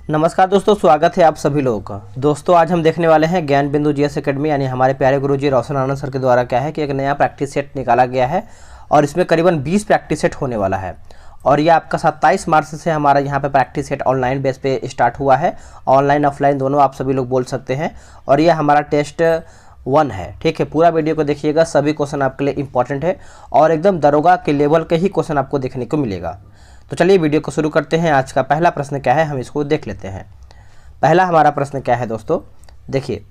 नमस्कार दोस्तों, स्वागत है आप सभी लोगों का। दोस्तों आज हम देखने वाले हैं ज्ञान बिंदु जीएस एकेडमी यानी हमारे प्यारे गुरुजी रोशन आनंद सर के द्वारा क्या है कि एक नया प्रैक्टिस सेट निकाला गया है और इसमें करीबन 20 प्रैक्टिस सेट होने वाला है। और ये आपका 27 मार्च से हमारा यहाँ पे प्रैक्टिस सेट ऑनलाइन बेस पे स्टार्ट हुआ है। ऑनलाइन ऑफलाइन दोनों आप सभी लोग बोल सकते हैं। और ये हमारा टेस्ट 1 है, ठीक है। पूरा वीडियो को देखिएगा, सभी क्वेश्चन आपके लिए इंपॉर्टेंट है और एकदम दरोगा के लेवल के ही क्वेश्चन आपको देखने को मिलेगा। तो चलिए वीडियो को शुरू करते हैं। आज का पहला प्रश्न क्या है, हम इसको देख लेते हैं। पहला हमारा प्रश्न क्या है दोस्तों, देखिए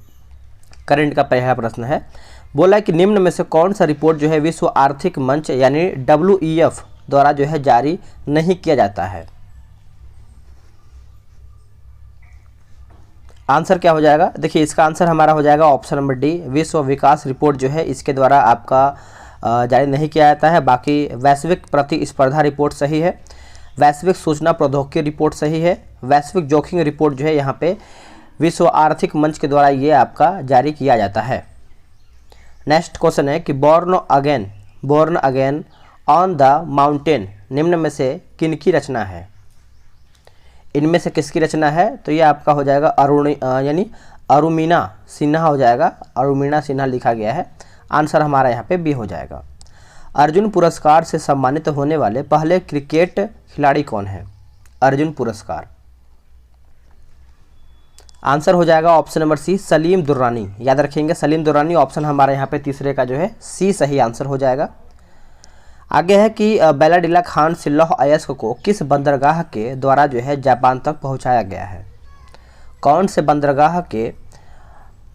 करंट का पहला प्रश्न है। बोला कि निम्न में से कौन सा रिपोर्ट जो है विश्व आर्थिक मंच यानी WEF द्वारा जो है जारी नहीं किया जाता है। आंसर क्या हो जाएगा, देखिए इसका आंसर हमारा हो जाएगा ऑप्शन नंबर डी, विश्व विकास रिपोर्ट जो है इसके द्वारा आपका जारी नहीं किया जाता है। बाकी वैश्विक प्रतिस्पर्धा रिपोर्ट सही है, वैश्विक सूचना प्रौद्योगिकी रिपोर्ट सही है, वैश्विक जोखिम रिपोर्ट जो है यहाँ पे विश्व आर्थिक मंच के द्वारा ये आपका जारी किया जाता है। नेक्स्ट क्वेश्चन है कि born again on the mountain निम्न में से किनकी रचना है। इनमें से किसकी रचना है, तो ये आपका हो जाएगा अरुमीना सिन्हा हो जाएगा। अरुमीना सिन्हा लिखा गया है। आंसर हमारा यहाँ पे बी हो जाएगा। अर्जुन पुरस्कार से सम्मानित होने वाले पहले क्रिकेट खिलाड़ी कौन है। अर्जुन पुरस्कार, आंसर हो जाएगा option number C, Salim Durrani. याद रखेंगे सलीम दुर्रानी। ऑप्शन हमारे यहाँ पे तीसरे का जो है सी सही आंसर हो जाएगा। आगे है कि बेलाडिला खान सिल्लौह अयस्क को किस बंदरगाह के द्वारा जो है जापान तक पहुँचाया गया है। कौन से बंदरगाह के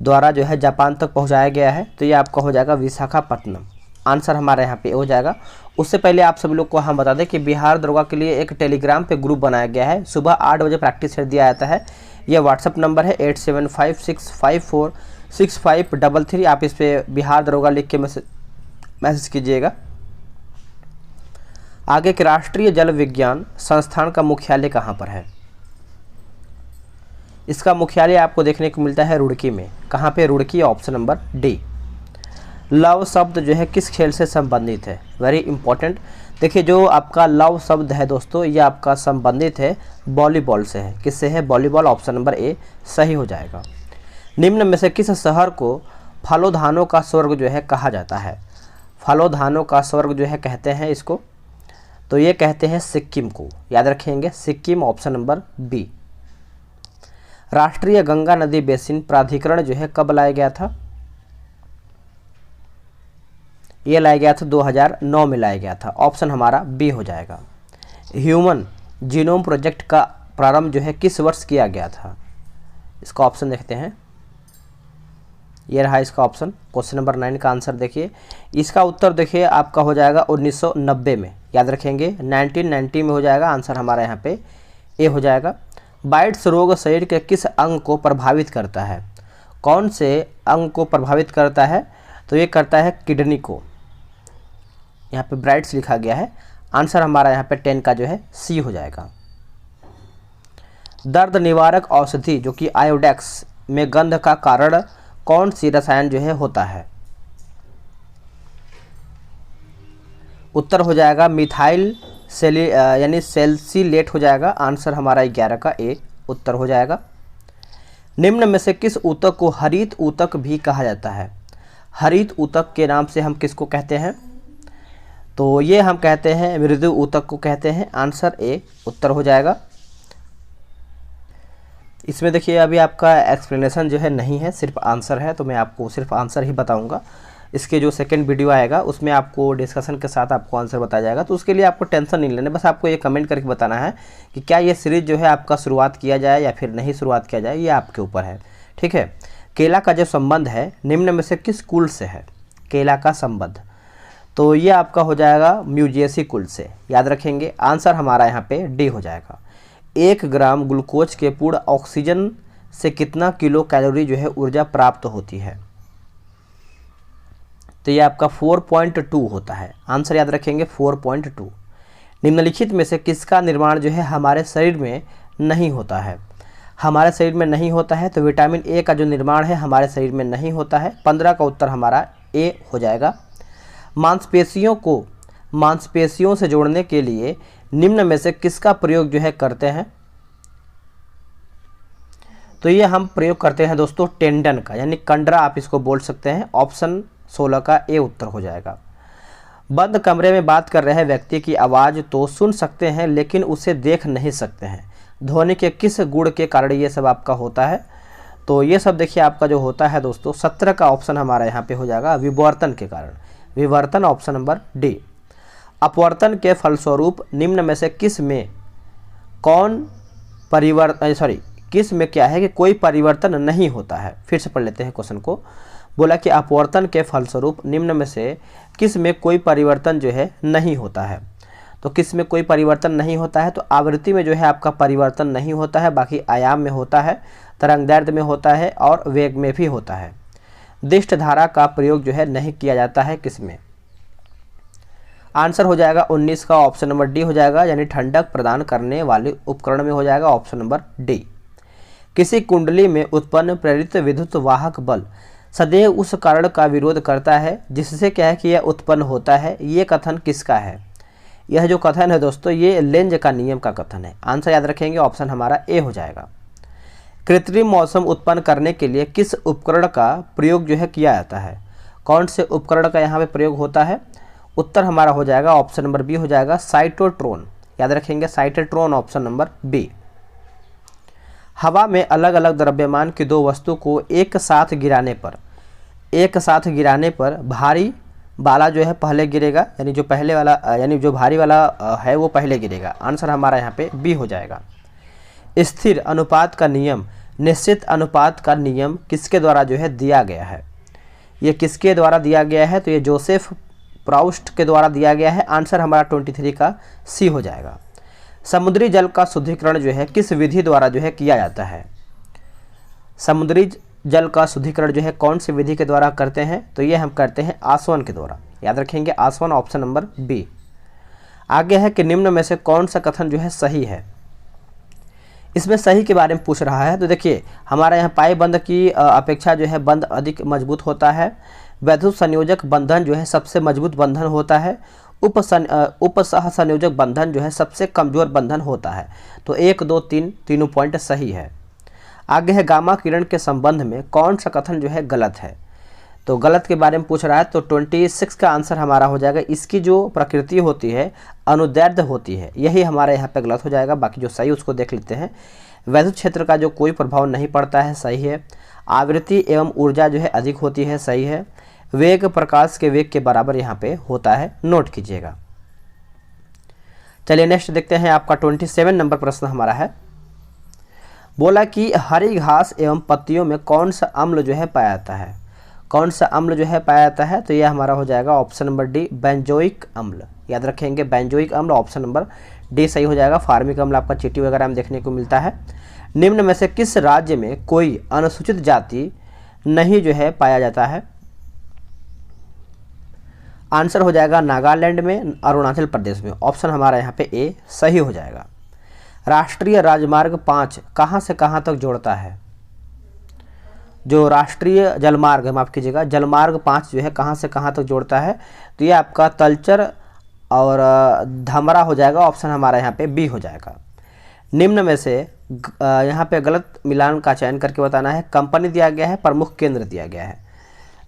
द्वारा जो है जापान तक पहुँचाया गया है, तो ये आपका हो जाएगा विशाखापट्टनम। आंसर हमारे यहाँ पे हो जाएगा। उससे पहले आप सभी लोग को हम बता दें कि बिहार दरोगा के लिए एक टेलीग्राम पे ग्रुप बनाया गया है। सुबह 8 बजे प्रैक्टिस सेट दिया जाता है। यह व्हाट्सअप नंबर है 8756546533। आप इस पर बिहार दरोगा लिख के मैसेज कीजिएगा। आगे के राष्ट्रीय जल विज्ञान संस्थान का मुख्यालय कहाँ पर है। इसका मुख्यालय आपको देखने को मिलता है रुड़की में। कहाँ पे, Roorkee. Option number D. Love शब्द जो है किस खेल से संबंधित है, वेरी इंपॉर्टेंट। देखिए जो आपका लव शब्द है दोस्तों, ये आपका संबंधित है वॉलीबॉल से है। किससे है, वॉलीबॉल। ऑप्शन नंबर ए सही हो जाएगा। निम्न में से किस शहर को फलोधानों का स्वर्ग जो है कहा जाता है। फलोधानों का स्वर्ग जो है कहते हैं इसको, तो ये कहते हैं सिक्किम को। याद रखेंगे सिक्किम। Option number B. राष्ट्रीय गंगा नदी बेसिन प्राधिकरण जो है कब लाया गया था। ये लाया गया था 2009 में लाया गया था। ऑप्शन हमारा बी हो जाएगा। ह्यूमन जीनोम प्रोजेक्ट का प्रारंभ जो है किस वर्ष किया गया था। इसका ऑप्शन देखते हैं। ये रहा इसका ऑप्शन। क्वेश्चन नंबर 9 का आंसर देखिए। इसका उत्तर देखिए आपका हो जाएगा 1990 में। याद रखेंगे 1990 में हो जाएगा। आंसर हमारा यहाँ पे ए हो जाएगा। बाइट्स रोग शरीर के किस अंग को प्रभावित करता है। कौन से अंग को प्रभावित करता है, तो ये करता है किडनी को। यहाँ पे ब्राइट्स लिखा गया है। आंसर हमारा यहाँ पे 10 का जो है सी हो जाएगा। दर्द निवारक औषधि जो कि आयोडेक्स में गंध का कारण कौन सी रसायन जो है होता है। उत्तर हो जाएगा मिथाइल सैलिसिलेट हो जाएगा। आंसर हमारा 11 का ए उत्तर हो जाएगा। निम्न में से किस ऊतक को हरित ऊतक भी कहा जाता है। हरित ऊतक के नाम से हम किसको कहते हैं, तो ये हम कहते हैं मृदु ऊतक को कहते हैं। आंसर ए उत्तर हो जाएगा। इसमें देखिए अभी आपका एक्सप्लेनेशन जो है नहीं है, सिर्फ आंसर है, तो मैं आपको सिर्फ आंसर ही बताऊंगा। इसके जो सेकंड वीडियो आएगा उसमें आपको डिस्कशन के साथ आपको आंसर बताया जाएगा। तो उसके लिए आपको टेंशन नहीं लेना, बस आपको ये कमेंट करके बताना है कि क्या ये सीरीज़ जो है आपका शुरुआत किया जाए या फिर नहीं शुरुआत किया जाए, ये आपके ऊपर है, ठीक है। केला का जो संबंध है निम्न में से किस कुल से है। केला का संबंध, तो ये आपका हो जाएगा म्यूजिएसी कुल से। याद रखेंगे। आंसर हमारा यहाँ पे डी हो जाएगा। 1 ग्राम ग्लूकोज के पूर्ण ऑक्सीजन से कितना किलो कैलोरी जो है ऊर्जा प्राप्त होती है, तो ये आपका 4.2 होता है। आंसर याद रखेंगे 4.2। निम्नलिखित में से किसका निर्माण जो है हमारे शरीर में नहीं होता है। हमारे शरीर में नहीं होता है, तो विटामिन ए का जो निर्माण है हमारे शरीर में नहीं होता है। 15 का उत्तर हमारा ए हो जाएगा। मांसपेशियों से जोड़ने के लिए निम्न में से किसका प्रयोग जो है करते हैं। तो ये हम प्रयोग करते हैं दोस्तों टेंडन का, यानी कंडरा आप इसको बोल सकते हैं। ऑप्शन 16 का ए उत्तर हो जाएगा। बंद कमरे में बात कर रहे व्यक्ति की आवाज़ तो सुन सकते हैं लेकिन उसे देख नहीं सकते हैं। ध्वनि के किस गुण के कारण ये सब आपका होता है? तो ये सब देखिए आपका जो होता है दोस्तों 17 का ऑप्शन हमारा यहाँ पे हो जाएगा विवर्तन के कारण। विवर्तन ऑप्शन नंबर डी। अपवर्तन के फलस्वरूप निम्न में से किस में किस में क्या है कि कोई परिवर्तन नहीं होता है? फिर से पढ़ लेते हैं क्वेश्चन को। बोला कि अपवर्तन के फलस्वरूप निम्न में से किस में कोई परिवर्तन जो है नहीं होता है? तो किस में कोई परिवर्तन नहीं होता है? तो आवृत्ति में जो है आपका परिवर्तन नहीं होता है, बाकी आयाम में होता है, तरंगदैर्ध्य में होता है और वेग में भी होता है। दिष्ट धारा का प्रयोग जो है नहीं किया जाता है किस में? आंसर हो जाएगा 19 का ऑप्शन नंबर डी हो जाएगा, यानी ठंडक प्रदान करने वाले उपकरण में हो जाएगा ऑप्शन नंबर डी। किसी कुंडली में उत्पन्न प्रेरित विद्युत वाहक बल सदैव उस कारण का विरोध करता है जिससे क्या है कि यह उत्पन्न होता है। ये कथन किसका है? यह जो कथन है दोस्तों ये लेंज का नियम का कथन है। आंसर याद रखेंगे ऑप्शन हमारा ए हो जाएगा। कृत्रिम मौसम उत्पन्न करने के लिए किस उपकरण का प्रयोग जो है किया जाता है? कौन से उपकरण का यहाँ पे प्रयोग होता है? उत्तर हमारा हो जाएगा ऑप्शन नंबर बी हो जाएगा साइटोट्रोन। याद रखेंगे साइटोट्रोन ऑप्शन नंबर बी। हवा में अलग अलग द्रव्यमान की दो वस्तु को एक साथ गिराने पर भारी वाला जो है पहले गिरेगा, यानी जो पहले वाला यानी जो भारी वाला है वो पहले गिरेगा। आंसर हमारा यहाँ पे बी हो जाएगा। स्थिर अनुपात का नियम, निश्चित अनुपात का नियम किसके द्वारा जो है दिया गया है? ये किसके द्वारा दिया गया है? तो ये जोसेफ प्राउस्ट के द्वारा दिया गया है। आंसर हमारा 23 का सी हो जाएगा। समुद्री जल का शुद्धिकरण जो है किस विधि द्वारा जो है किया जाता है? समुद्री जल का शुद्धिकरण जो है कौन सी विधि के द्वारा करते हैं? तो ये हम करते हैं आसवन के द्वारा। याद रखेंगे आसवन ऑप्शन नंबर बी। आगे है कि निम्न में से कौन सा कथन जो है सही है? इसमें सही के बारे में पूछ रहा है। तो देखिए हमारा यहाँ पाए बंध की अपेक्षा जो है बंध अधिक मजबूत होता है। वैद्युत संयोजक बंधन जो है सबसे मजबूत बंधन होता है। उपसह संयोजक बंधन जो है सबसे कमजोर बंधन होता है। तो 1, 2, 3 तीनों पॉइंट सही है। आगे है गामा किरण के संबंध में कौन सा कथन जो है गलत है? तो गलत के बारे में पूछ रहा है। तो 26 का आंसर हमारा हो जाएगा। इसकी जो प्रकृति होती है अनुदैर्ध्य होती है, यही हमारे यहाँ पे गलत हो जाएगा। बाकी जो सही उसको देख लेते हैं। वैद्युत क्षेत्र का जो कोई प्रभाव नहीं पड़ता है, सही है। आवृत्ति एवं ऊर्जा जो है अधिक होती है, सही है। वेग प्रकाश के वेग के बराबर यहाँ पे होता है, नोट कीजिएगा। चलिए नेक्स्ट देखते हैं। आपका 27 नंबर प्रश्न हमारा है। बोला कि हरी घास एवं पत्तियों में कौन सा अम्ल जो है पाया जाता है? कौन सा अम्ल जो है पाया जाता है? तो यह हमारा हो जाएगा ऑप्शन नंबर डी बेंजोइक अम्ल। याद रखेंगे बेंजोइक अम्ल ऑप्शन नंबर डी सही हो जाएगा। फार्मिक अम्ल आपका चींटी वगैरह में देखने को मिलता है। निम्न में से किस राज्य में कोई अनुसूचित जाति नहीं जो है पाया जाता है? आंसर हो जाएगा नागालैंड में, अरुणाचल प्रदेश में। ऑप्शन हमारा यहाँ पे ए सही हो जाएगा। राष्ट्रीय राजमार्ग 5 कहाँ से कहाँ तक जोड़ता है? जो राष्ट्रीय जलमार्ग, माफ कीजिएगा, जलमार्ग 5 जो है कहाँ से कहाँ तक जोड़ता है? तो ये आपका तलचर और धमरा हो जाएगा। ऑप्शन हमारा यहाँ पे बी हो जाएगा। निम्न में से यहाँ पे गलत मिलान का चयन करके बताना है। कंपनी दिया गया है, प्रमुख केंद्र दिया गया है।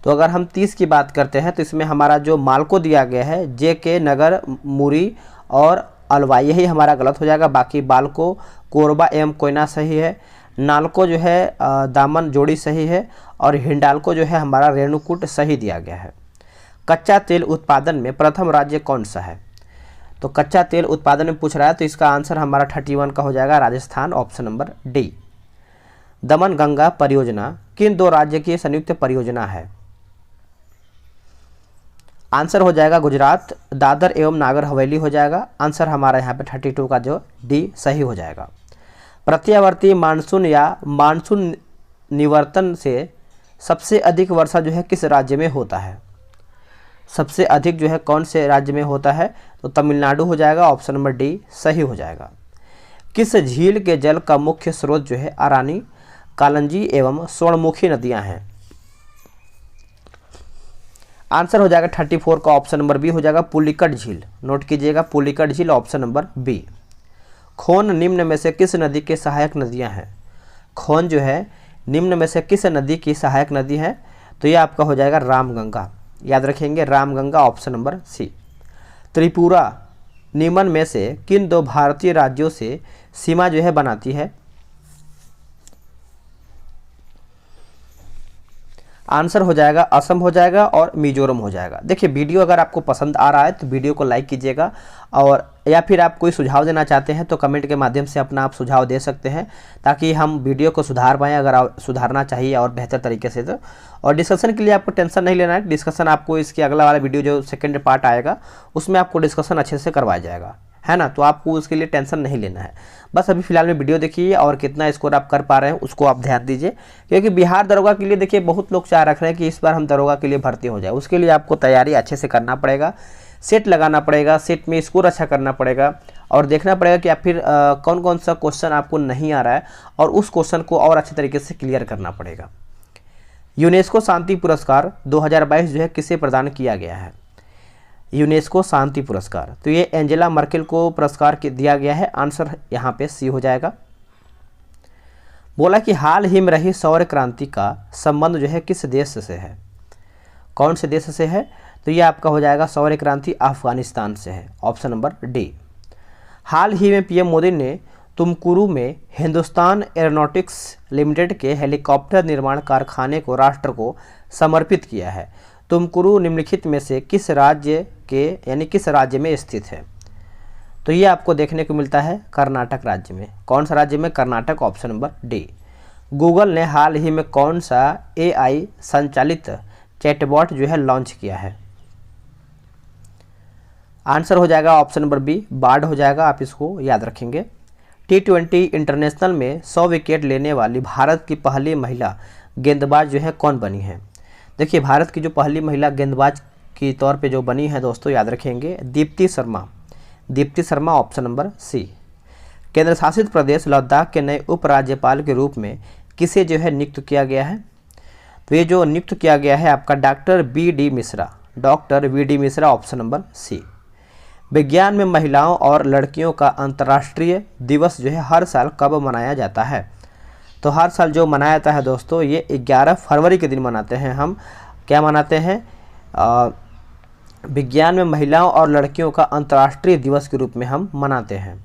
तो अगर हम 30 की बात करते हैं तो इसमें हमारा जो मालको दिया गया है JK नगर, मुरी और अलवाई, यही हमारा गलत हो जाएगा। बाकी बालको, कोरबा एवं कोयना सही है। नालको जो है दामन जोड़ी सही है। और हिंडाल्को जो है हमारा रेणुकूट सही दिया गया है। कच्चा तेल उत्पादन में प्रथम राज्य कौन सा है? तो कच्चा तेल उत्पादन में पूछ रहा है तो इसका आंसर हमारा 31 का हो जाएगा राजस्थान ऑप्शन नंबर डी। दमन गंगा परियोजना किन दो राज्य की संयुक्त परियोजना है? आंसर हो जाएगा गुजरात, दादर एवं नागर हवेली हो जाएगा। आंसर हमारा यहाँ पे 32 का जो डी सही हो जाएगा। प्रत्यावर्ती मानसून या मानसून निवर्तन से सबसे अधिक वर्षा जो है किस राज्य में होता है? सबसे अधिक जो है कौन से राज्य में होता है? तो तमिलनाडु हो जाएगा। ऑप्शन नंबर डी सही हो जाएगा। किस झील के जल का मुख्य स्रोत जो है अरानी, कालंजी एवं स्वर्णमुखी नदियां हैं? आंसर हो जाएगा 34 का ऑप्शन नंबर बी हो जाएगा पुलिकट झील। नोट कीजिएगा पुलिकट झील ऑप्शन नंबर बी। खोन निम्न में से किस नदी के सहायक नदियां हैं? खोन जो है निम्न में से किस नदी की सहायक नदी है? तो ये आपका हो जाएगा रामगंगा। याद रखेंगे Ramganga, option number C. Tripura निम्न में से किन दो भारतीय राज्यों से सीमा जो है बनाती है? आंसर हो जाएगा असम हो जाएगा और मिजोरम हो जाएगा। देखिए वीडियो अगर आपको पसंद आ रहा है तो वीडियो को लाइक कीजिएगा, और या फिर आप कोई सुझाव देना चाहते हैं तो कमेंट के माध्यम से अपना आप सुझाव दे सकते हैं, ताकि हम वीडियो को सुधार पाएँ अगर आप सुधारना चाहिए और बेहतर तरीके से तो। और डिस्कशन के लिए आपको टेंशन नहीं लेना है, डिस्कशन आपको इसके अगला वाला वीडियो जो सेकेंड पार्ट आएगा उसमें आपको डिस्कशन अच्छे से करवाया जाएगा, है ना। तो आपको उसके लिए टेंशन नहीं लेना है, बस अभी फिलहाल में वीडियो देखिए और कितना स्कोर आप कर पा रहे हैं उसको आप ध्यान दीजिए। क्योंकि बिहार दरोगा के लिए देखिए बहुत लोग चाह रख रहे हैं कि इस बार हम दरोगा के लिए भर्ती हो जाए, उसके लिए आपको तैयारी अच्छे से करना पड़ेगा, सेट लगाना पड़ेगा, सेट में स्कोर अच्छा करना पड़ेगा, और देखना पड़ेगा कि आप फिर कौन कौन सा क्वेश्चन आपको नहीं आ रहा है और उस क्वेश्चन को और अच्छे तरीके से क्लियर करना पड़ेगा। यूनेस्को शांति पुरस्कार 2022 जो है किसे प्रदान किया गया है? यूनेस्को शांति पुरस्कार, तो ये एंजेला मर्केल को पुरस्कार दिया गया है। आंसर यहाँ पे सी हो जाएगा। बोला कि हाल ही में रही सौर क्रांति का संबंध जो है किस देश से है? कौन से देश से है? तो ये आपका हो जाएगा सौर क्रांति अफगानिस्तान से है, ऑप्शन नंबर डी। हाल ही में पीएम मोदी ने तुमकुरू में हिंदुस्तान एरोनॉटिक्स लिमिटेड के हेलीकॉप्टर निर्माण कारखाने को राष्ट्र को समर्पित किया है। तुमकुरू निम्नलिखित में से किस राज्य के यानी किस राज्य में स्थित है? तो ये आपको देखने को मिलता है कर्नाटक राज्य में। कौन सा राज्य में? Karnataka, option number D. Google ने हाल ही में कौन सा एआई संचालित चैटबॉट जो है लॉन्च किया है? आंसर हो जाएगा ऑप्शन नंबर बी, बार्ड हो जाएगा। आप इसको याद रखेंगे। T20 इंटरनेशनल में 100 विकेट लेने वाली भारत की पहली महिला गेंदबाज जो है कौन बनी है? देखिए भारत की जो पहली महिला गेंदबाज के तौर पे जो बनी है दोस्तों, याद रखेंगे Deepti Sharma. Deepti Sharma, option number C. केंद्र शासित प्रदेश लद्दाख के नए उपराज्यपाल के रूप में किसे जो है नियुक्त किया गया है? तो ये जो नियुक्त किया गया है आपका doctor B D. Mishra. Doctor B D. Mishra, option number C. विज्ञान में महिलाओं और लड़कियों का अंतर्राष्ट्रीय दिवस जो है हर साल कब मनाया जाता है? तो हर साल जो मनाया जाता है दोस्तों, ये 11 फरवरी के दिन मनाते हैं हम। क्या मनाते हैं? विज्ञान में महिलाओं और लड़कियों का अंतर्राष्ट्रीय दिवस के रूप में हम मनाते हैं।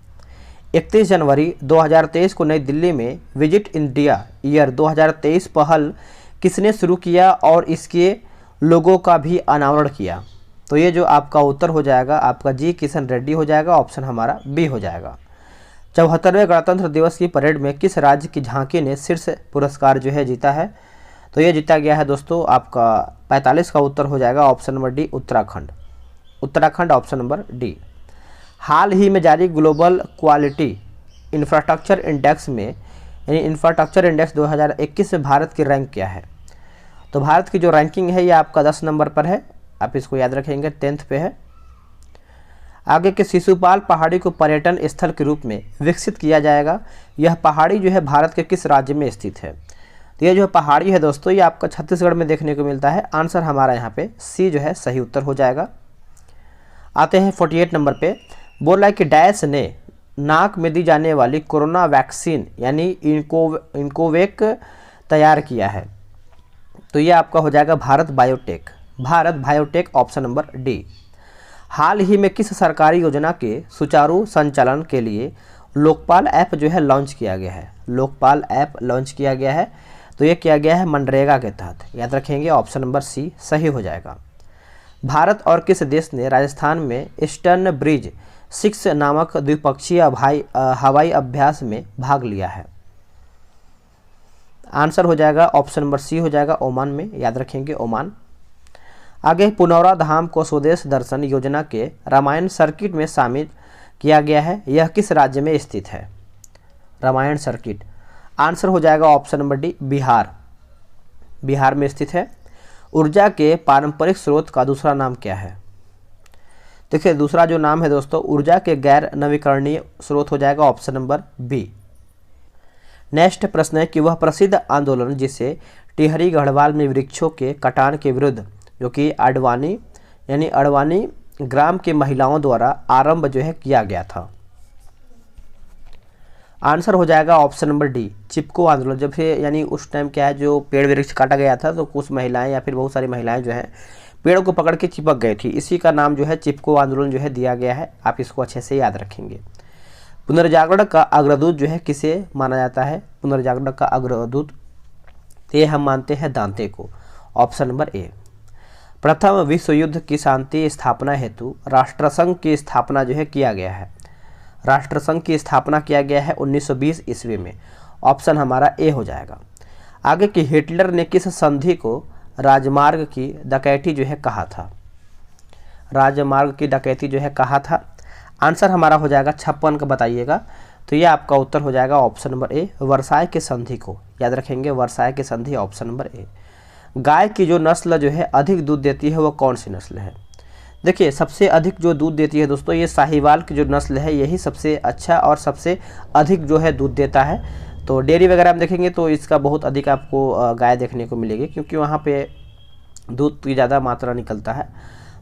31 जनवरी 2023 को नई दिल्ली में विजिट इंडिया ईयर 2023 पहल किसने शुरू किया और इसके लोगों का भी अनावरण किया? तो ये जो आपका उत्तर हो जाएगा आपका जी किशन रेड्डी हो जाएगा, ऑप्शन हमारा बी हो जाएगा। 74वें गणतंत्र दिवस की परेड में किस राज्य की झांकी ने शीर्ष पुरस्कार जो है जीता है? तो ये जीता गया है दोस्तों आपका 45 का उत्तर हो जाएगा, option number D, Uttarakhand. Uttarakhand, option number D. हाल ही में जारी ग्लोबल क्वालिटी इंफ्रास्ट्रक्चर इंडेक्स में यानी इंफ्रास्ट्रक्चर इंडेक्स 2021 में भारत की रैंक क्या है? तो भारत की जो रैंकिंग है ये आपका 10 नंबर पर है, आप इसको याद रखेंगे, 10th पे है। आगे के शिशुपाल पहाड़ी को पर्यटन स्थल के रूप में विकसित किया जाएगा। यह पहाड़ी जो है भारत के किस राज्य में स्थित है? तो ये जो पहाड़ी है दोस्तों ये आपका छत्तीसगढ़ में देखने को मिलता है। आंसर हमारा यहाँ पे सी जो है सही उत्तर हो जाएगा। आते हैं 48 नंबर पे। बोल रहा है कि डैश ने नाक में दी जाने वाली कोरोना वैक्सीन यानी इनकोवेक तैयार किया है। तो ये आपका हो जाएगा Bharat Biotech. Bharat Biotech, option number D. हाल ही में किस सरकारी योजना के सुचारू संचालन के लिए लोकपाल ऐप जो है लॉन्च किया गया है? लोकपाल ऐप लॉन्च किया गया है, तो ये किया गया है मनरेगा के तहत। याद रखेंगे, ऑप्शन नंबर सी सही हो जाएगा। भारत और किस देश ने राजस्थान में ईस्टर्न ब्रिज 6 नामक द्विपक्षीय हवाई अभ्यास में भाग लिया है? आंसर हो जाएगा ऑप्शन नंबर सी हो जाएगा, ओमान में। याद रखेंगे, ओमान। आगे पुनौरा धाम को स्वदेश दर्शन योजना के रामायण सर्किट में शामिल किया गया है। यह किस राज्य में स्थित है? रामायण सर्किट, आंसर हो जाएगा option number D, Bihar. Bihar में स्थित है। ऊर्जा के पारंपरिक स्रोत का दूसरा नाम क्या है? देखिए दूसरा जो नाम है दोस्तों ऊर्जा के गैर नवीकरणीय स्रोत हो जाएगा, ऑप्शन नंबर बी। नेक्स्ट प्रश्न है कि वह प्रसिद्ध आंदोलन जिसे टिहरी गढ़वाल में वृक्षों के कटान के विरुद्ध जो कि अडवाणी ग्राम की महिलाओं द्वारा आरंभ जो है किया गया था। आंसर हो जाएगा ऑप्शन नंबर डी, चिपको आंदोलन। जब से यानी उस टाइम क्या है, जो पेड़ वृक्ष काटा गया था तो कुछ महिलाएं या फिर बहुत सारी महिलाएं जो है पेड़ को पकड़ के चिपक गई थी, इसी का नाम जो है चिपको आंदोलन जो है दिया गया है। आप इसको अच्छे से याद रखेंगे। पुनर्जागरण का अग्रदूत जो है किसे माना जाता है? पुनर्जागरण का अग्रदूत ये हम मानते हैं दांते को, ऑप्शन नंबर ए। प्रथम विश्व युद्ध की शांति स्थापना हेतु राष्ट्रसंघ की स्थापना जो है किया गया है। राष्ट्रसंघ की स्थापना किया गया है 1920 ईस्वी में, ऑप्शन हमारा ए हो जाएगा। आगे कि हिटलर ने किस संधि को राजमार्ग की डकैती जो है कहा था? राजमार्ग की डकैती जो है कहा था। आंसर हमारा हो जाएगा 56 का बताइएगा। तो ये आपका उत्तर हो जाएगा ऑप्शन नंबर ए, वर्साय के संधि को। याद रखेंगे, वर्साय के संधि, ऑप्शन नंबर ए। गाय की जो नस्ल जो है अधिक दूध देती है वो कौन सी नस्ल है? देखिए, सबसे अधिक जो दूध देती है दोस्तों, ये साहिवाल की जो नस्ल है यही सबसे अच्छा और सबसे अधिक जो है दूध देता है। तो डेयरी वगैरह हम देखेंगे तो इसका बहुत अधिक आपको गाय देखने को मिलेगी, क्योंकि वहाँ पे दूध की ज़्यादा मात्रा निकलता है।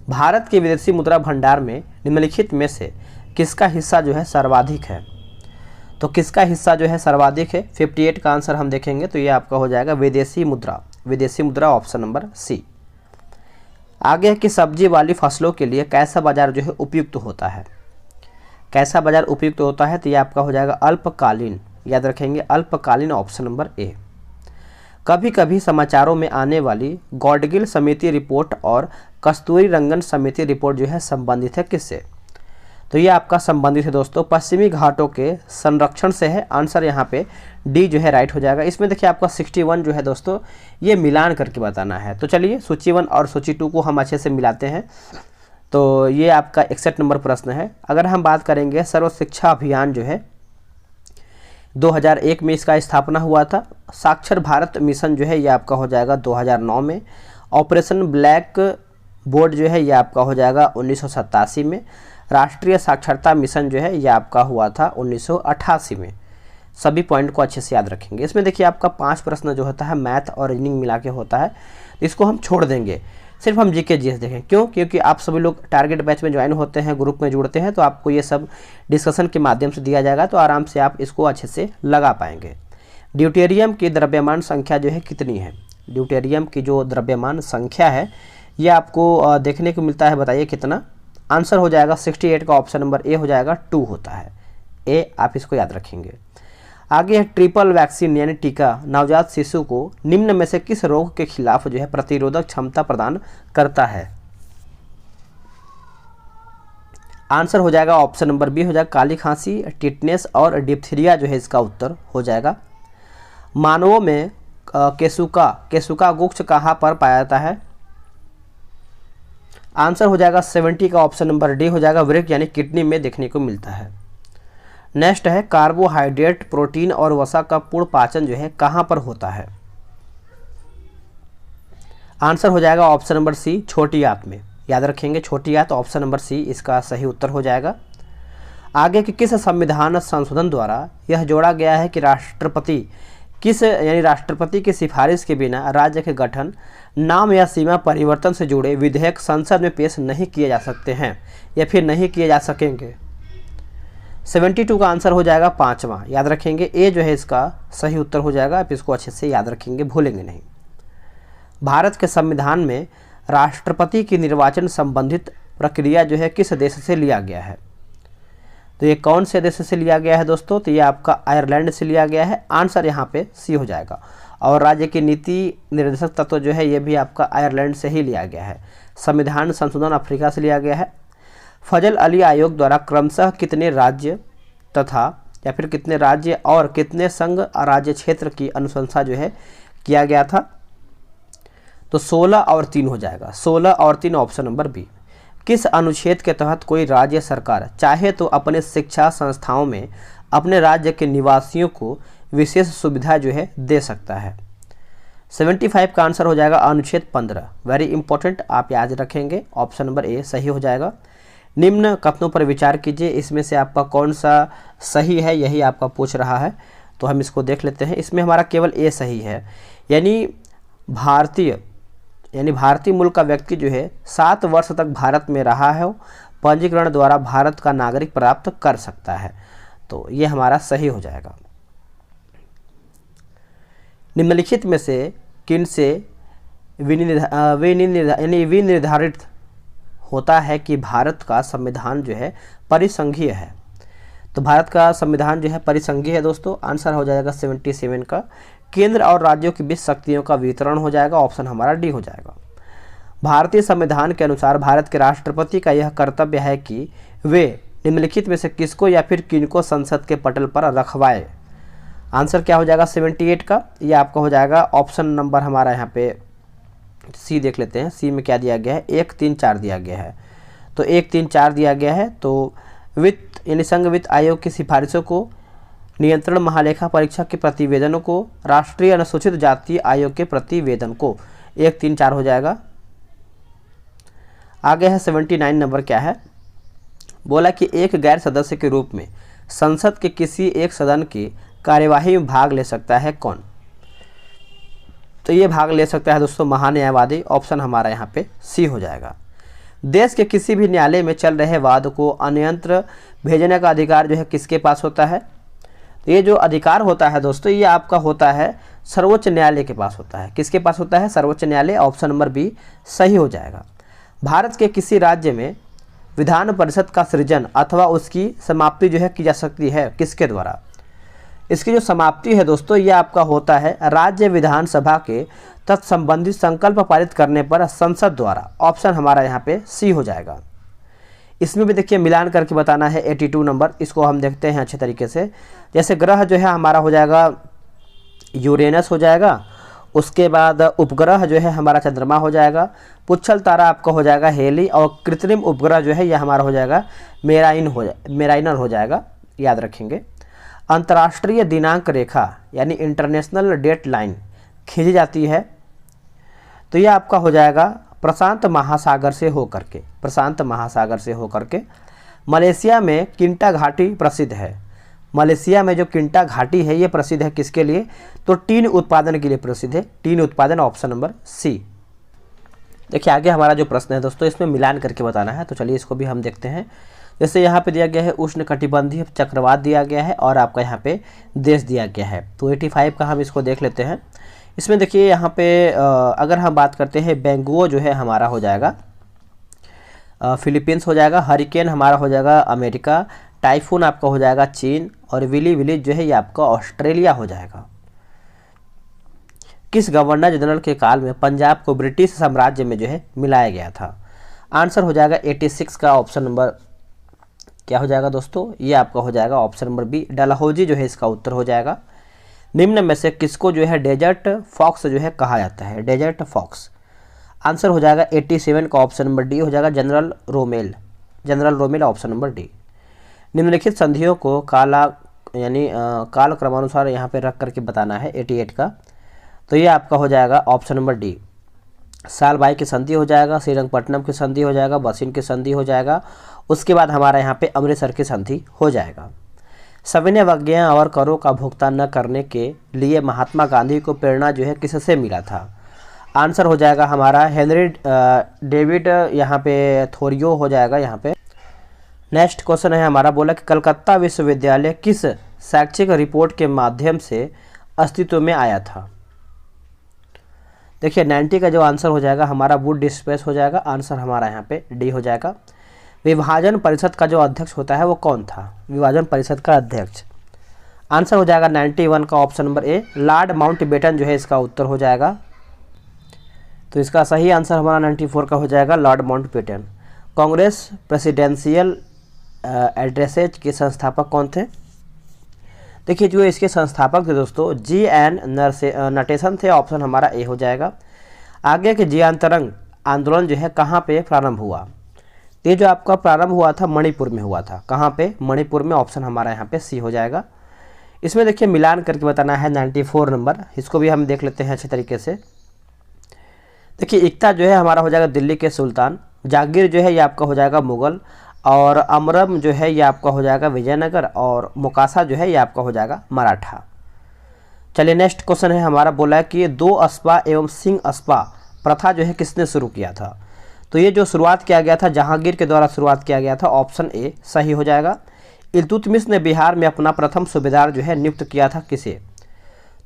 भारत के विदेशी मुद्रा भंडार में निम्नलिखित में से किसका हिस्सा जो है सर्वाधिक है? तो किसका हिस्सा जो है सर्वाधिक है? 58 का आंसर हम देखेंगे तो ये आपका हो जाएगा विदेशी मुद्रा। विदेशी मुद्रा, ऑप्शन नंबर सी। आगे है कि सब्जी वाली फसलों के लिए कैसा बाजार जो है उपयुक्त होता है? कैसा बाजार उपयुक्त होता है? तो ये आपका हो जाएगा अल्पकालीन। याद रखेंगे, अल्पकालीन, ऑप्शन नंबर ए। कभी कभी समाचारों में आने वाली गॉडगिल समिति रिपोर्ट और कस्तूरी रंगन समिति रिपोर्ट जो है संबंधित है किससे? तो ये आपका संबंधित है दोस्तों पश्चिमी घाटों के संरक्षण से है। आंसर यहाँ पे डी जो है राइट हो जाएगा। इसमें देखिए आपका 61 जो है दोस्तों ये मिलान करके बताना है। तो चलिए सूची 1 और सूची 2 को हम अच्छे से मिलाते हैं। तो ये आपका 61 नंबर प्रश्न है। अगर हम बात करेंगे सर्व शिक्षा अभियान जो है 2001 में इसका स्थापना हुआ था। साक्षर भारत मिशन जो है ये आपका हो जाएगा 2009 में। ऑपरेशन ब्लैक बोर्ड जो है ये आपका हो जाएगा 1987 में। राष्ट्रीय साक्षरता मिशन जो है ये आपका हुआ था 1988 में। सभी पॉइंट को अच्छे से याद रखेंगे। इसमें देखिए आपका 5 प्रश्न जो होता है मैथ और रीजनिंग मिला के होता है, इसको हम छोड़ देंगे, सिर्फ हम जीके जीएस देखें। क्यों? क्योंकि आप सभी लोग टारगेट बैच में ज्वाइन होते हैं, ग्रुप में जुड़ते हैं, तो आपको ये सब डिस्कशन के माध्यम से दिया जाएगा, तो आराम से आप इसको अच्छे से लगा पाएंगे। ड्यूटेरियम की द्रव्यमान संख्या जो है कितनी है? ड्यूटेरियम की जो द्रव्यमान संख्या है ये आपको देखने को मिलता है, बताइए कितना? आंसर हो जाएगा 68 का, ऑप्शन नंबर ए हो जाएगा 2 होता है ए। आप इसको याद रखेंगे। आगे है ट्रिपल वैक्सीन यानी टीका नवजात शिशु को निम्न में से किस रोग के खिलाफ जो है प्रतिरोधक क्षमता प्रदान करता है? आंसर हो जाएगा ऑप्शन नंबर बी हो जाएगा काली खांसी, टिटनेस और डिप्थीरिया जो है इसका उत्तर हो जाएगा। मानवों में केसुका गुच्छ कहाँ पर पाया जाता है? आंसर हो जाएगा 70 का, ऑप्शन नंबर डी हो जाएगा वृक्क यानी किडनी में देखने को मिलता है। नेक्स्ट है कार्बोहाइड्रेट, प्रोटीन और वसा का पूर्ण पाचन जो है कहाँ पर होता है? आंसर हो जाएगा ऑप्शन नंबर सी छोटी आंत में। याद रखेंगे छोटी आंत, ऑप्शन नंबर सी इसका सही उत्तर हो जाएगा। आगे कि किस संविधान संशोधन द्वारा यह जोड़ा गया है कि राष्ट्रपति की सिफारिश के बिना राज्य के गठन, नाम या सीमा परिवर्तन से जुड़े विधेयक संसद में पेश नहीं किए जा सकते हैं या फिर नहीं किए जा सकेंगे? 72 का आंसर हो जाएगा 5वां। याद रखेंगे ए जो है इसका सही उत्तर हो जाएगा। आप इसको अच्छे से याद रखेंगे, भूलेंगे नहीं। भारत के संविधान में राष्ट्रपति की निर्वाचन संबंधित प्रक्रिया जो है किस देश से लिया गया है? तो ये कौन से देश से लिया गया है दोस्तों? तो ये आपका आयरलैंड से लिया गया है। आंसर यहाँ पे सी हो जाएगा। और राज्य की नीति निर्देशक तत्व जो है ये भी आपका आयरलैंड से ही लिया गया है। संविधान संशोधन अफ्रीका से लिया गया है। फजल अली आयोग द्वारा क्रमशः कितने राज्य और कितने संघ राज्य क्षेत्र की अनुशंसा जो है किया गया था? तो 16 और 3 हो जाएगा। 16 और 3, ऑप्शन नंबर बी। किस अनुच्छेद के तहत कोई राज्य सरकार चाहे तो अपने शिक्षा संस्थाओं में अपने राज्य के निवासियों को विशेष सुविधा जो है दे सकता है? 75 का आंसर हो जाएगा अनुच्छेद 15। वेरी इंपॉर्टेंट, आप याद रखेंगे, ऑप्शन नंबर ए सही हो जाएगा। निम्न कथनों पर विचार कीजिए, इसमें से आपका कौन सा सही है यही आपका पूछ रहा है, तो हम इसको देख लेते हैं। इसमें हमारा केवल ए सही है, यानी भारतीय मूल का व्यक्ति जो है 7 वर्ष तक भारत में रहा है पंजीकरण द्वारा भारत का नागरिक प्राप्त कर सकता है। तो ये हमारा सही हो जाएगा। निम्नलिखित में से किन से विनिर्धारित होता है कि भारत का संविधान जो है परिसंघीय है? तो भारत का संविधान जो है परिसंघीय है दोस्तों। आंसर हो जाएगा 77 का। केंद्र और राज्यों के बीच शक्तियों का वितरण हो जाएगा, ऑप्शन हमारा डी हो जाएगा। भारतीय संविधान के अनुसार भारत के राष्ट्रपति का यह कर्तव्य है कि वे निम्नलिखित में से किसको या फिर किनको संसद के पटल पर रखवाए? आंसर क्या हो जाएगा 78 का? ये आपका हो जाएगा ऑप्शन नंबर हमारा यहाँ पे सी देख लेते हैं। सी में क्या दिया गया है? 1, 3, 4 दिया गया है। तो 1, 3, 4 दिया गया है। तो वित्त यानी संघ वित्त आयोग की सिफारिशों को, नियंत्रण महालेखा परीक्षा के प्रतिवेदनों को, राष्ट्रीय अनुसूचित जाति आयोग के प्रतिवेदन को, 1, 3, 4 हो जाएगा। आगे है 79 नंबर क्या है? बोला कि एक गैर सदस्य के रूप में संसद के किसी एक सदन की कार्यवाही में भाग ले सकता है कौन? तो ये भाग ले सकता है दोस्तों महान्यायवादी, ऑप्शन हमारा यहाँ पे सी हो जाएगा। देश के किसी भी न्यायालय में चल रहे वाद को अन्यत्र भेजने का अधिकार जो है किसके पास होता है? तो ये जो अधिकार होता है दोस्तों ये आपका होता है सर्वोच्च न्यायालय के पास होता है। किसके पास होता है? सर्वोच्च न्यायालय, ऑप्शन नंबर बी सही हो जाएगा। भारत के किसी राज्य में विधान परिषद का सृजन अथवा उसकी समाप्ति जो है की जा सकती है किसके द्वारा? इसकी जो समाप्ति है दोस्तों ये आपका होता है राज्य विधानसभा के तत्संबंधित संकल्प पारित करने पर संसद द्वारा, ऑप्शन हमारा यहाँ पे सी हो जाएगा। इसमें भी देखिए मिलान करके बताना है 82 नंबर। इसको हम देखते हैं अच्छे तरीके से। जैसे ग्रह जो है हमारा हो जाएगा यूरेनस हो जाएगा, उसके बाद उपग्रह जो है हमारा चंद्रमा हो जाएगा, पुच्छल तारा आपका हो जाएगा हेली, और कृत्रिम उपग्रह जो है यह हमारा हो जाएगा मेराइनर हो जाएगा, याद रखेंगे। अंतर्राष्ट्रीय दिनांक रेखा यानी इंटरनेशनल डेट लाइन खींची जाती है तो यह आपका हो जाएगा प्रशांत महासागर से होकर के, प्रशांत महासागर से होकर के। मलेशिया में किंटा घाटी प्रसिद्ध है। मलेशिया में जो किंटा घाटी है ये प्रसिद्ध है किसके लिए? तो टीन उत्पादन के लिए प्रसिद्ध है। टीन उत्पादन, ऑप्शन नंबर सी। देखिए आगे हमारा जो प्रश्न है दोस्तों इसमें मिलान करके बताना है, तो चलिए इसको भी हम देखते हैं। जैसे यहाँ पे दिया गया है उष्णकटिबंधीय चक्रवात दिया गया है और आपका यहाँ पे देश दिया गया है। तो 85 का हम इसको देख लेते हैं। इसमें देखिए यहाँ पे अगर हम बात करते हैं बेंगुओ जो है हमारा हो जाएगा फिलीपींस हो जाएगा, हरिकेन हमारा हो जाएगा अमेरिका, टाइफून आपका हो जाएगा चीन, और विली विलेज जो है ये आपका ऑस्ट्रेलिया हो जाएगा। किस गवर्नर जनरल के काल में पंजाब को ब्रिटिश साम्राज्य में जो है मिलाया गया था? आंसर हो जाएगा 86 का, ऑप्शन नंबर क्या हो जाएगा दोस्तों? ये आपका हो जाएगा ऑप्शन नंबर बी डलहौजी जो है इसका उत्तर हो जाएगा। निम्न में से किसको जो है डेजर्ट फॉक्स जो है कहा जाता है? Desert fox. आंसर हो जाएगा 87 का, ऑप्शन नंबर डी हो जाएगा general Rommel, general Rommel, option number D. निम्नलिखित संधियों को काला यानी काल क्रमानुसार यहाँ पे रख करके बताना है 88 का। तो ये आपका हो जाएगा ऑप्शन नंबर डी सालबाई की संधि हो जाएगा, श्रीरंगपट्टनम की संधि हो जाएगा, बसिन की संधि हो जाएगा, उसके बाद हमारा यहाँ पे अमृतसर की संधि हो जाएगा। सविनय अवज्ञा और करों का भुगतान न करने के लिए महात्मा गांधी को प्रेरणा जो है किससे मिला था? आंसर हो जाएगा हमारा हेनरी डेविड यहाँ पे थोरियो हो जाएगा यहाँ पे। नेक्स्ट क्वेश्चन है हमारा, बोला कि कलकत्ता विश्वविद्यालय किस शैक्षिक रिपोर्ट के माध्यम से अस्तित्व में आया था? देखिए 90 का जो आंसर हो जाएगा हमारा वुड डिस्पेस हो जाएगा, आंसर हमारा यहाँ पे डी हो जाएगा। विभाजन परिषद का जो अध्यक्ष होता है वो कौन था? विभाजन परिषद का अध्यक्ष, आंसर हो जाएगा 91 का, option number A Lord Mountbatten जो है इसका उत्तर हो जाएगा। तो इसका सही आंसर हमारा 94 का हो जाएगा Lord Mountbatten. Congress presidential addresses के संस्थापक कौन थे? देखिए जो इसके संस्थापक थे दोस्तों जी.एन. नटेशन थे, ऑप्शन हमारा ए हो जाएगा। आगे के जी अंतरंग आंदोलन जो है कहाँ पे प्रारंभ हुआ? ये जो आपका प्रारंभ हुआ था मणिपुर में हुआ था। कहाँ पे? मणिपुर में, ऑप्शन हमारा यहाँ पे सी हो जाएगा। इसमें देखिए मिलान करके बताना है 94 नंबर, इसको भी हम देख लेते हैं अच्छे तरीके से। देखिए इक्ता जो है हमारा हो जाएगा दिल्ली के सुल्तान, जागीर जो है ये आपका हो जाएगा मुगल, और अमरम जो है ये आपका हो जाएगा विजयनगर, और मुकासा जो है ये आपका हो जाएगा मराठा। चलिए नेक्स्ट क्वेश्चन है हमारा, बोला है कि 2 अस्पा एवं सिंह अस्पा प्रथा जो है किसने शुरू किया था? तो ये जो शुरुआत किया गया था जहांगीर के द्वारा शुरुआत किया गया था, ऑप्शन ए सही हो जाएगा। इल्तुतमिश ने बिहार में अपना प्रथम सूबेदार जो है नियुक्त किया था किसे?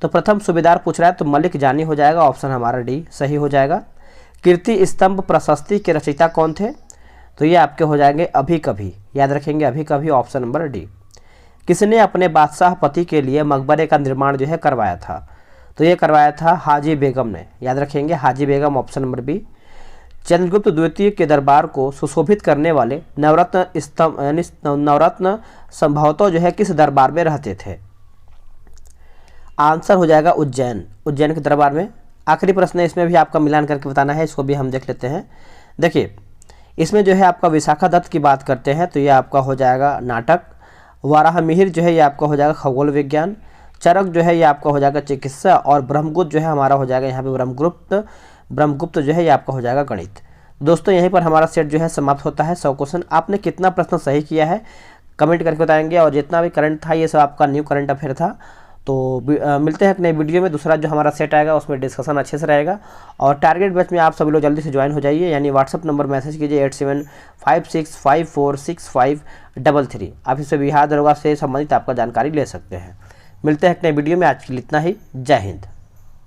तो प्रथम सूबेदार पूछ रहा है तो मलिक जानी हो जाएगा, ऑप्शन हमारा डी सही हो जाएगा। कीर्ति स्तंभ प्रशस्ति के रचयिता कौन थे? तो ये आपके हो जाएंगे अभी कभी, याद रखेंगे अभी कभी, ऑप्शन नंबर डी। किसने अपने बादशाह पति के लिए मकबरे का निर्माण जो है करवाया था? तो ये करवाया था हाजी बेगम ने, याद रखेंगे हाजी बेगम, ऑप्शन नंबर बी। चंद्रगुप्त द्वितीय के दरबार को सुशोभित करने वाले नवरत्न स्तंभ यानी नवरत्न संभवतः जो है किस दरबार में रहते थे? आंसर हो जाएगा उज्जैन, उज्जैन के दरबार में। आखिरी प्रश्न है, इसमें भी आपका मिलान करके बताना है, इसको भी हम देख लेते हैं। देखिए इसमें जो है आपका विशाखा दत्त की बात करते हैं तो ये आपका हो जाएगा नाटक। वाराह मिहिर जो है ये आपका हो जाएगा खगोल विज्ञान। चरक जो है ये आपका हो जाएगा चिकित्सा। और ब्रह्मगुप्त जो है हमारा हो जाएगा यहाँ पे ब्रह्मगुप्त जो है ये आपका हो जाएगा गणित। दोस्तों यहीं पर हमारा सेट जो है समाप्त होता है। 100 क्वेश्चन। आपने कितना प्रश्न सही किया है कमेंट करके बताएंगे, और जितना भी करंट था ये सब आपका न्यू करंट अफेयर था। तो मिलते हैं एक नए वीडियो में। दूसरा जो हमारा सेट आएगा उसमें डिस्कशन अच्छे से रहेगा। और टारगेट बैच में आप सभी लोग जल्दी से ज्वाइन हो जाइए, यानी व्हाट्सअप नंबर मैसेज कीजिए 8756546533। आप इससे बिहार दरोगा से संबंधित आपका जानकारी ले सकते हैं। मिलते हैं एक नए वीडियो में, आज के लिए इतना ही। जय हिंद।